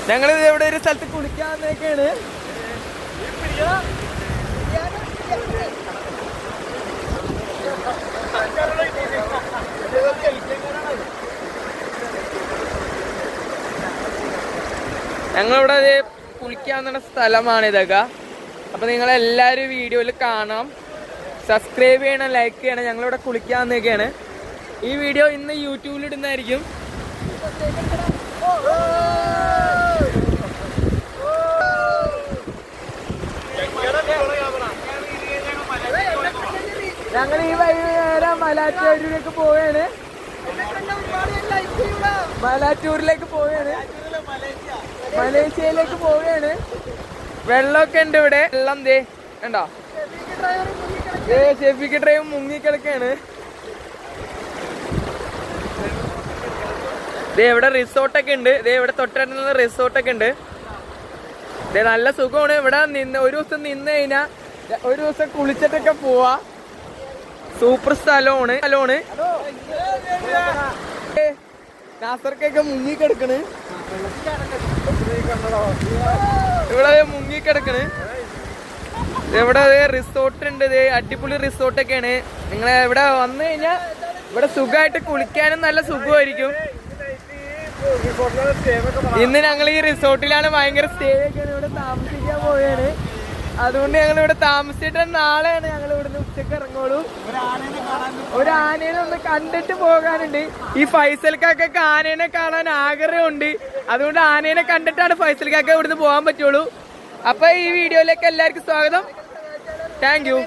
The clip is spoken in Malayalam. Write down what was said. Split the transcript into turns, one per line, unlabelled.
ഞങ്ങൾ ഇവിടെ ഒരു സ്ഥലത്ത് കുളിക്കാന്നൊക്കെയാണ്. ഞങ്ങളിവിടെ കുളിക്കാന്നുള്ള സ്ഥലമാണ് ഇതൊക്കെ. അപ്പൊ നിങ്ങളെല്ലാവരും വീഡിയോയിൽ കാണാം, സബ്സ്ക്രൈബ് ചെയ്യണം, ലൈക്ക് ചെയ്യണം. ഞങ്ങളിവിടെ കുളിക്കാന്നൊക്കെയാണ്. ഈ വീഡിയോ ഇന്ന് യൂട്യൂബിൽ ഇടുന്നതായിരിക്കും. ഞങ്ങൾ ഈ വൈകുന്നേരം മലാറ്റൂരിലേക്ക് പോവുകയാണ്. മലാറ്റൂരിലേക്ക് പോവുകയാണ്, മലേഷ്യയിലേക്ക് പോവുകയാണ്. വെള്ളമൊക്കെ ഉണ്ട് ഇവിടെ. വെള്ളം ദേ കണ്ടോ, ഷെഫിക്ക് ഡ്രൈവ് മുങ്ങിക്കിടക്കാണ്. ദേ ഇവിടെ റിസോർട്ടൊക്കെ ഉണ്ട്. ദേ ഇവിടെ തൊട്ടടുത്തുള്ള റിസോർട്ടൊക്കെ ഉണ്ട്. ദേ നല്ല സുഖമാണ് ഇവിടെ നിന്ന്. ഒരു ദിവസം നിന്ന് കഴിഞ്ഞാൽ ഒരു ദിവസം കുളിച്ചിട്ടൊക്കെ പോവാ. സൂപ്പർ സ്ഥലമാണ്. നാസർക്കൊക്കെ മുങ്ങിക്കിടക്കണ്. ഇവിടെ മുങ്ങിക്കിടക്കണ്. ഇവിടെ റിസോർട്ട് ഉണ്ട്. അടിപൊളി റിസോർട്ടൊക്കെയാണ്. നിങ്ങൾ ഇവിടെ വന്നു കഴിഞ്ഞാൽ ഇവിടെ സുഖമായിട്ട് കുളിക്കാനും നല്ല സുഖമായിരിക്കും. ഇന്ന് ഞങ്ങൾ ഈ റിസോർട്ടിലാണ് ഭയങ്കര സ്റ്റേ ഒക്കെയാണ്. ഇവിടെ താമസിക്കാൻ പോവുകയാണ്. അതുകൊണ്ട് ഞങ്ങൾ ഇവിടെ താമസിച്ചിട്ട് നാളെയാണ് ഞങ്ങൾ ഇവിടുന്ന് ഉച്ചക്ക് ഇറങ്ങുള്ളൂ. ഒരു ആനേനെ ഒന്ന് കണ്ടിട്ട് പോകാനുണ്ട്. ഈ ഫൈസൽക്കൊക്കെ ആനേനെ കാണാൻ ആഗ്രഹമുണ്ട്. അതുകൊണ്ട് ആനേനെ കണ്ടിട്ടാണ് ഫൈസൽക്കൊക്കെ ഇവിടുന്ന് പോകാൻ പറ്റുള്ളൂ. അപ്പൊ ഈ വീഡിയോയിലേക്ക് എല്ലാവർക്കും സ്വാഗതം. Thank you.